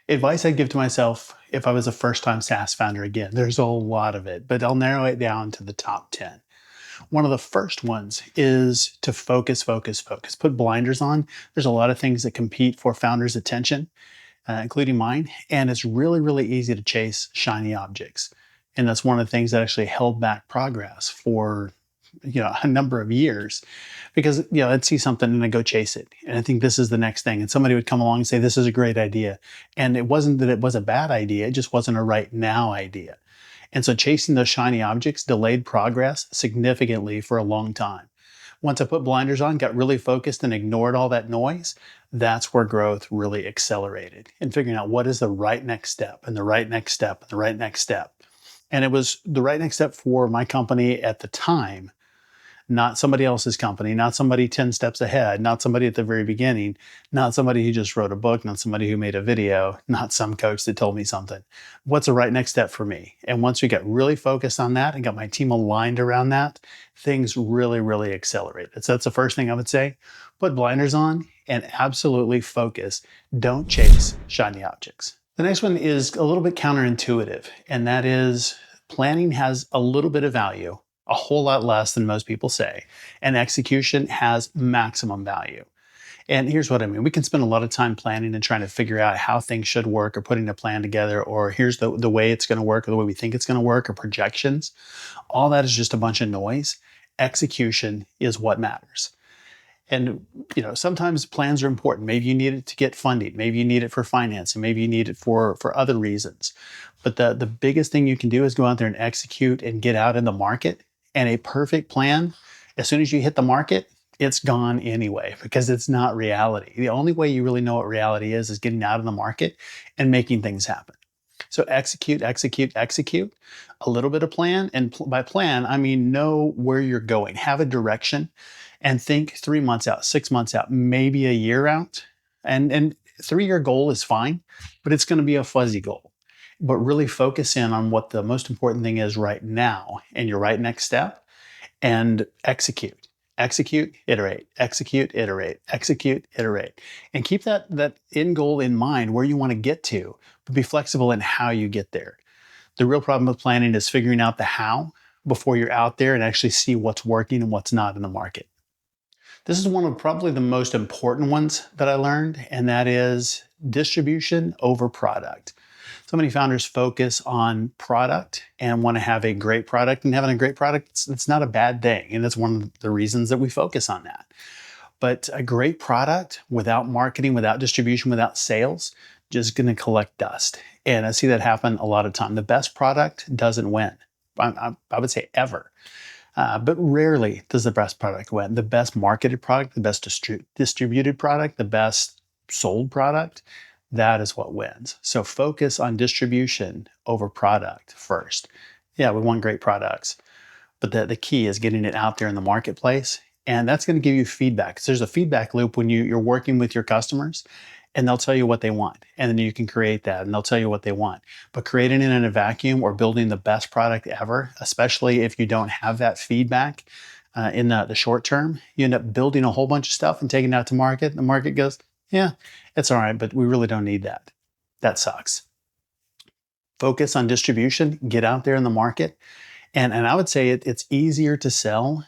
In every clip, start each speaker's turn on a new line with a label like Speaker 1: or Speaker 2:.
Speaker 1: Advice I'd give to myself if I was a first-time SaaS founder again, there's a lot of it, but I'll narrow it down to the top 10. One of the first ones is to focus, focus, focus. Put blinders on. There's a lot of things that compete for founders' attention, including mine, and it's really, really easy to chase shiny objects. And that's one of the things that actually held back progress for a number of years, because I'd see something and I'd go chase it, and I think this is the next thing, and somebody would come along and say this is a great idea, and it wasn't that it was a bad idea, it just wasn't a right now idea. And so chasing those shiny objects delayed progress significantly for a long time. Once I put blinders on, got really focused and ignored all that noise, that's where growth really accelerated, and figuring out what is the right next step and the right next step and the right next step. And it was the right next step for my company at the time, not somebody else's company, not somebody 10 steps ahead, not somebody at the very beginning, not somebody who just wrote a book, not somebody who made a video, not some coach that told me something. What's the right next step for me? And once we got really focused on that and got my team aligned around that, things really, really accelerated. So that's the first thing I would say. Put blinders on and absolutely focus. Don't chase shiny objects. The next one is a little bit counterintuitive, and that is planning has a little bit of value, a whole lot less than most people say, and execution has maximum value. And here's what I mean. We can spend a lot of time planning and trying to figure out how things should work, or putting a plan together, or here's the way it's going to work, or the way we think it's going to work, or projections. All that is just a bunch of noise. Execution is what matters. And sometimes plans are important. Maybe you need it to get funding. Maybe you need it for financing. Maybe you need it for other reasons. But the biggest thing you can do is go out there and execute and get out in the market. And a perfect plan, as soon as you hit the market, it's gone anyway, because it's not reality. The only way you really know what reality is getting out in the market and making things happen. So execute, execute, execute. A little bit of plan. And by plan, I mean know where you're going. Have a direction and think 3 months out, 6 months out, maybe a year out. And 3-year goal is fine, but it's going to be a fuzzy goal. But really focus in on what the most important thing is right now and your right next step, and execute. Execute, iterate, execute, iterate, execute, iterate. And keep that end goal in mind, where you want to get to, but be flexible in how you get there. The real problem with planning is figuring out the how before you're out there and actually see what's working and what's not in the market. This is one of probably the most important ones that I learned, and that is distribution over product. So many founders focus on product and want to have a great product, and having a great product, it's not a bad thing. And that's one of the reasons that we focus on that. But a great product without marketing, without distribution, without sales, just going to collect dust. And I see that happen a lot of time. The best product doesn't win. I would say ever. But rarely does the best product win. The best marketed product, the best distributed product, the best sold product, that is what wins. So focus on distribution over product first. Yeah, we want great products, but the key is getting it out there in the marketplace. And that's going to give you feedback. So there's a feedback loop when you're working with your customers, and they'll tell you what they want. And then you can create that, and they'll tell you what they want. But creating it in a vacuum or building the best product ever, especially if you don't have that feedback in the short term, you end up building a whole bunch of stuff and taking it out to market. The market goes, yeah, it's all right, but we really don't need that. That sucks. Focus on distribution, get out there in the market. And I would say it's easier to sell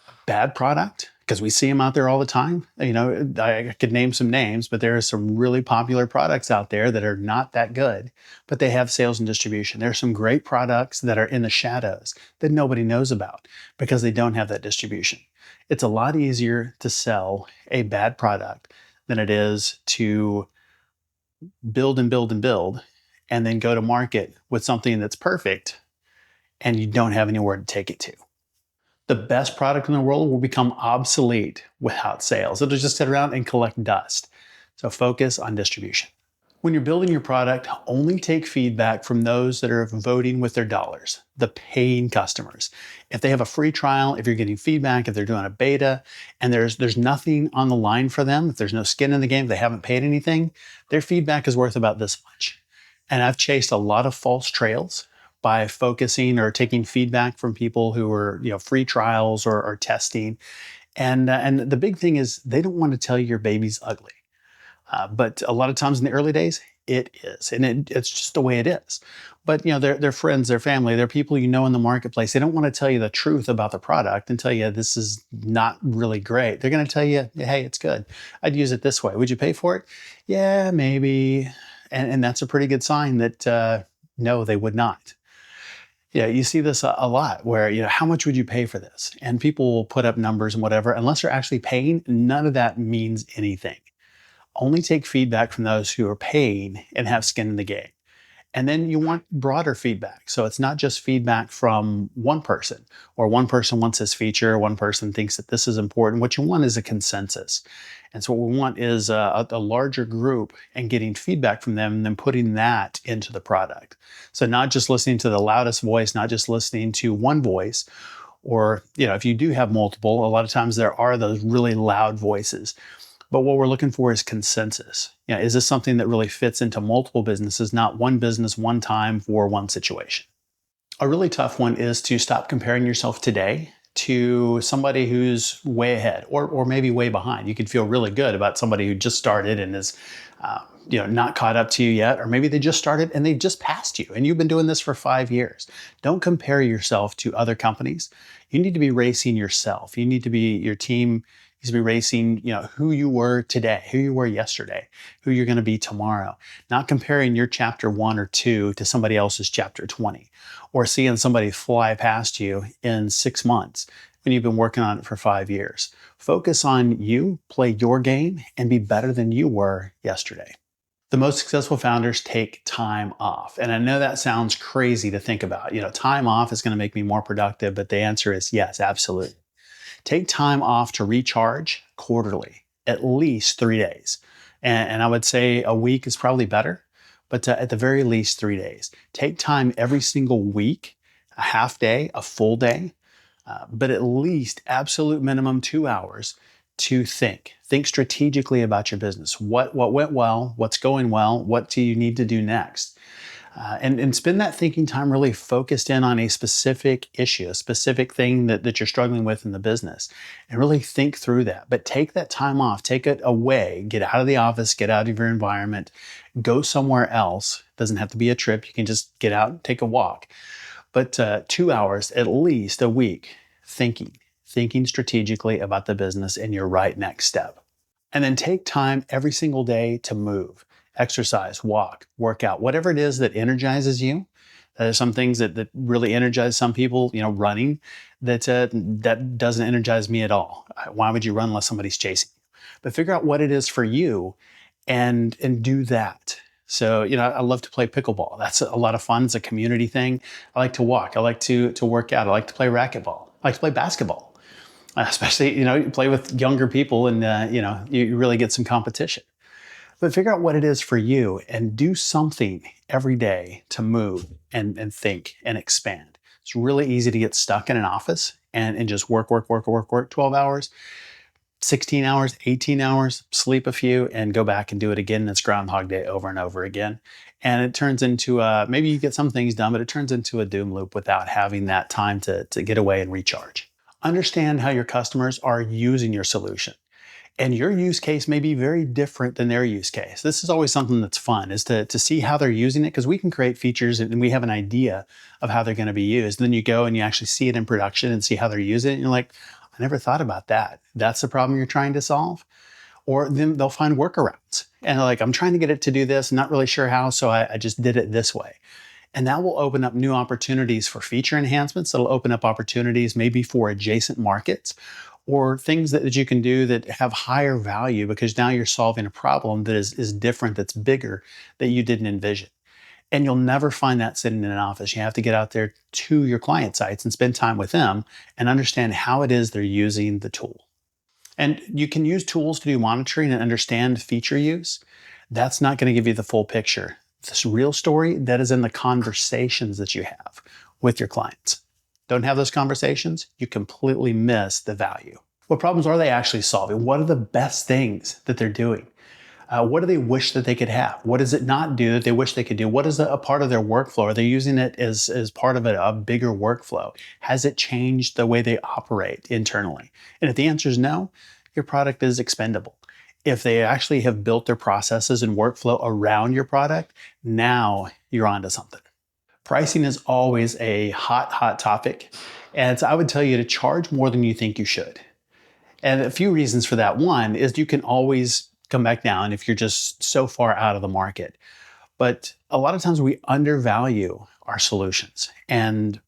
Speaker 1: a bad product, because we see them out there all the time. I could name some names, but there are some really popular products out there that are not that good, but they have sales and distribution. There are some great products that are in the shadows that nobody knows about because they don't have that distribution. It's a lot easier to sell a bad product than it is to build and build and build, and then go to market with something that's perfect and you don't have anywhere to take it to. The best product in the world will become obsolete without sales. It'll just sit around and collect dust. So focus on distribution. When you're building your product, only take feedback from those that are voting with their dollars, the paying customers. If they have a free trial, if you're getting feedback, if they're doing a beta, and there's nothing on the line for them, if there's no skin in the game, if they haven't paid anything, their feedback is worth about this much. And I've chased a lot of false trails by focusing or taking feedback from people who are, free trials or testing. And the big thing is they don't want to tell you your baby's ugly. But a lot of times in the early days, it is, and it's just the way it is. But they're friends, they're family, they're people you know in the marketplace. They don't want to tell you the truth about the product and tell you this is not really great. They're going to tell you, hey, it's good. I'd use it this way. Would you pay for it? Yeah, maybe. And that's a pretty good sign that no, they would not. Yeah, you see this a lot where, how much would you pay for this? And people will put up numbers and whatever. Unless they're actually paying, none of that means anything. Only take feedback from those who are paying and have skin in the game. And then you want broader feedback. So it's not just feedback from one person, or one person wants this feature, one person thinks that this is important. What you want is a consensus. And so what we want is a larger group and getting feedback from them and then putting that into the product. So not just listening to the loudest voice, not just listening to one voice, or if you do have multiple, a lot of times there are those really loud voices. But what we're looking for is consensus. Is this something that really fits into multiple businesses, not one business, one time for one situation? A really tough one is to stop comparing yourself today to somebody who's way ahead or maybe way behind. You could feel really good about somebody who just started and is not caught up to you yet, or maybe they just started and they just passed you and you've been doing this for 5 years. Don't compare yourself to other companies. You need to be racing yourself. You need to be, your team needs to be racing, who you were today, who you were yesterday, who you're going to be tomorrow. Not comparing your chapter 1 or 2 to somebody else's chapter 20, or seeing somebody fly past you in 6 months when you've been working on it for 5 years. Focus on you, play your game, and be better than you were yesterday. The most successful founders take time off. And I know that sounds crazy to think about. Time off is going to make me more productive, but the answer is yes, absolutely. Take time off to recharge quarterly, at least 3 days. And I would say a week is probably better, but at the very least 3 days. Take time every single week, a half day, a full day, but at least absolute minimum 2 hours to think. Think strategically about your business. What went well? What's going well? What do you need to do next? And spend that thinking time really focused in on a specific issue, a specific thing that you're struggling with in the business, and really think through that. But take that time off, take it away, get out of the office, get out of your environment, go somewhere else. It doesn't have to be a trip. You can just get out and take a walk. But 2 hours at least a week thinking strategically about the business and your right next step. And then take time every single day to move. Exercise, walk, work out, whatever it is that energizes you. There's some things that really energize some people, running, that doesn't energize me at all. Why would you run unless somebody's chasing you? But figure out what it is for you and do that. So, I love to play pickleball. That's a lot of fun. It's a community thing. I like to walk. I like to work out. I like to play racquetball. I like to play basketball, especially, you play with younger people and, you really get some competition. But figure out what it is for you and do something every day to move and think and expand. It's really easy to get stuck in an office and just work 12 hours, 16 hours, 18 hours, sleep a few, and go back and do it again. And it's Groundhog Day over and over again. And it turns into, maybe you get some things done, but it turns into a doom loop without having that time to get away and recharge. Understand how your customers are using your solution. And your use case may be very different than their use case. This is always something that's fun, is to see how they're using it, because we can create features and we have an idea of how they're going to be used. And then you go and you actually see it in production and see how they're using it. And you're like, I never thought about that. That's the problem you're trying to solve. Or then they'll find workarounds. And they're like, I'm trying to get it to do this, not really sure how, so I just did it this way. And that will open up new opportunities for feature enhancements. It'll open up opportunities maybe for adjacent markets, or things that you can do that have higher value because now you're solving a problem that is different, that's bigger, that you didn't envision. And you'll never find that sitting in an office. You have to get out there to your client sites and spend time with them and understand how it is they're using the tool. And you can use tools to do monitoring and understand feature use. That's not going to give you the full picture. This real story, that is in the conversations that you have with your clients. Don't have those conversations, you completely miss the value. What problems are they actually solving? What are the best things that they're doing? What do they wish that they could have? What does it not do that they wish they could do? What is a part of their workflow? Are they using it as part of a bigger workflow? Has it changed the way they operate internally? And if the answer is no, your product is expendable. If they actually have built their processes and workflow around your product, now you're onto something. Pricing is always a hot topic. And so I would tell you to charge more than you think you should. And a few reasons for that. One is you can always come back down if you're just so far out of the market. But a lot of times we undervalue our solutions. And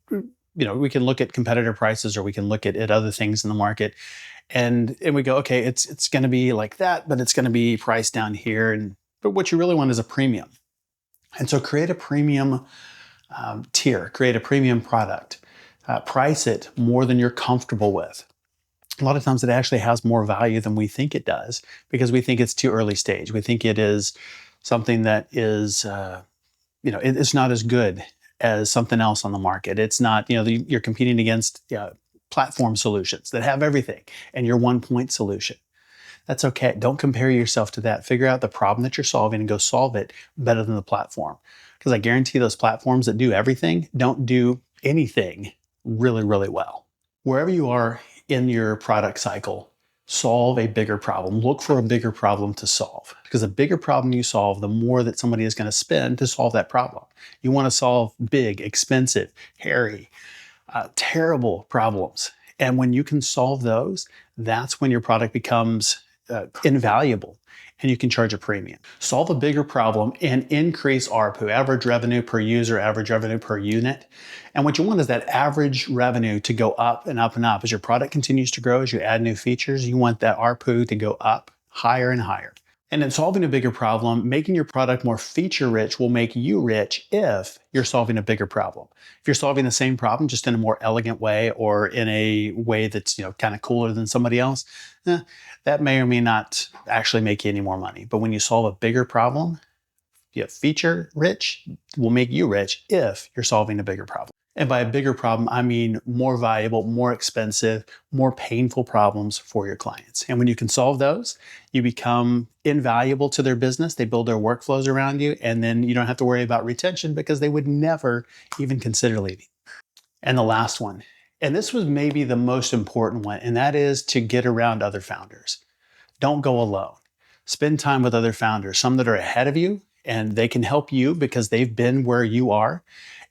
Speaker 1: we can look at competitor prices or we can look at other things in the market and we go, okay, it's going to be like that, but it's going to be priced down here. But what you really want is a premium. And so create a premium tier, create a premium product, price it more than you're comfortable with. A lot of times it actually has more value than we think it does because we think it's too early stage. We think it is something that is, it's not as good as something else on the market. It's not, you're competing against platform solutions that have everything and your one point solution. That's okay. Don't compare yourself to that. Figure out the problem that you're solving and go solve it better than the platform. Because I guarantee those platforms that do everything don't do anything really, really well. Wherever you are in your product cycle, solve a bigger problem. Look for a bigger problem to solve. Because the bigger problem you solve, the more that somebody is going to spend to solve that problem. You want to solve big, expensive, hairy, terrible problems. And when you can solve those, that's when your product becomes invaluable and you can charge a premium. Solve a bigger problem and increase ARPU, average revenue per user, average revenue per unit. And what you want is that average revenue to go up and up and up. As your product continues to grow, as you add new features, you want that ARPU to go up higher and higher. And in solving a bigger problem, making your product more feature rich will make you rich if you're solving a bigger problem. If you're solving the same problem just in a more elegant way or in a way that's kind of cooler than somebody else, that may or may not actually make you any more money. But when you solve a bigger problem, feature rich will make you rich if you're solving a bigger problem. And by a bigger problem, I mean more valuable, more expensive, more painful problems for your clients. And when you can solve those, you become invaluable to their business. They build their workflows around you, and then you don't have to worry about retention because they would never even consider leaving. And the last one, and this was maybe the most important one, and that is to get around other founders. Don't go alone. Spend time with other founders, some that are ahead of you, and they can help you because they've been where you are.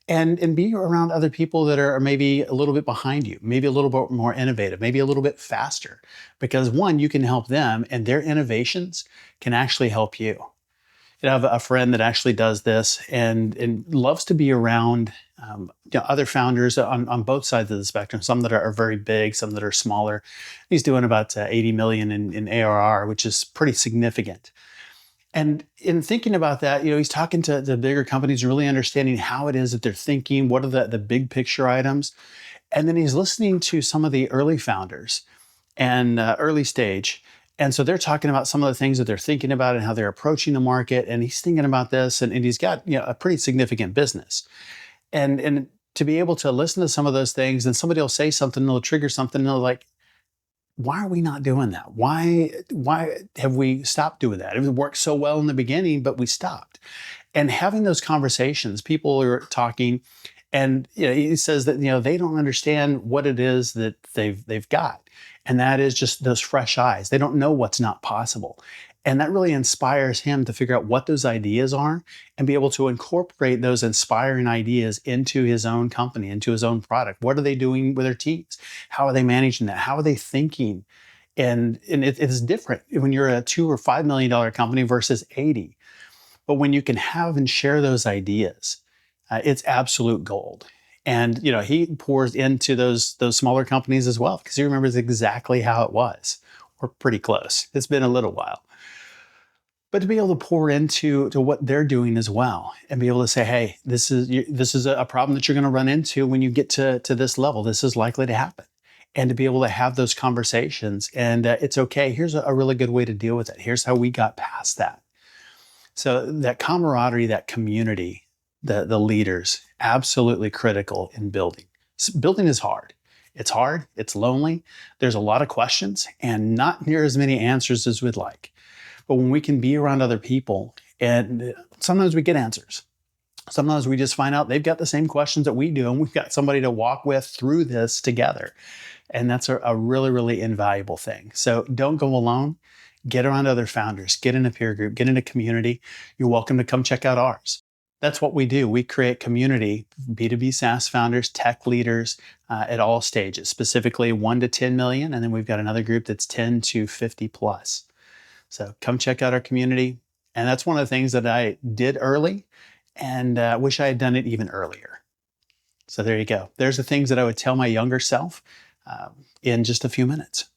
Speaker 1: And be around other people that are maybe a little bit behind you, maybe a little bit more innovative, maybe a little bit faster. Because one, you can help them and their innovations can actually help you. I have a friend that actually does this and loves to be around other founders on both sides of the spectrum, some that are very big, some that are smaller. He's doing about 80 million in ARR, which is pretty significant. And in thinking about that, he's talking to the bigger companies, really understanding how it is that they're thinking, what are the big picture items. And then he's listening to some of the early founders and early stage. And so they're talking about some of the things that they're thinking about and how they're approaching the market. And he's thinking about this and he's got a pretty significant business. And to be able to listen to some of those things and somebody will say something, they'll trigger something and they're like, why are we not doing that? Why have we stopped doing that? It worked so well in the beginning, but we stopped. And having those conversations, people are talking, and he says that they don't understand what it is that they've got, and that is just those fresh eyes. They don't know what's not possible. And that really inspires him to figure out what those ideas are and be able to incorporate those inspiring ideas into his own company, into his own product. What are they doing with their teams? How are they managing that? How are they thinking? And it's different when you're a $2 or $5 million company versus 80. But when you can have and share those ideas, it's absolute gold. And he pours into those smaller companies as well because he remembers exactly how it was. We're pretty close. It's been a little while. But to be able to pour into what they're doing as well and be able to say, hey, this is a problem that you're going to run into when you get to this level. This is likely to happen. And to be able to have those conversations and it's okay. Here's a really good way to deal with it. Here's how we got past that. So that camaraderie, that community, the leaders, absolutely critical in building. Building is hard. It's hard. It's lonely. There's a lot of questions and not near as many answers as we'd like. But when we can be around other people, and sometimes we get answers. Sometimes we just find out they've got the same questions that we do, and we've got somebody to walk with through this together. And that's a really, really invaluable thing. So don't go alone. Get around other founders, get in a peer group, get in a community. You're welcome to come check out ours. That's what we do. We create community, B2B SaaS founders, tech leaders at all stages, specifically 1 to 10 million. And then we've got another group that's 10 to 50 plus. So come check out our community. And that's one of the things that I did early and wish I had done it even earlier. So there you go. There's the things that I would tell my younger self in just a few minutes.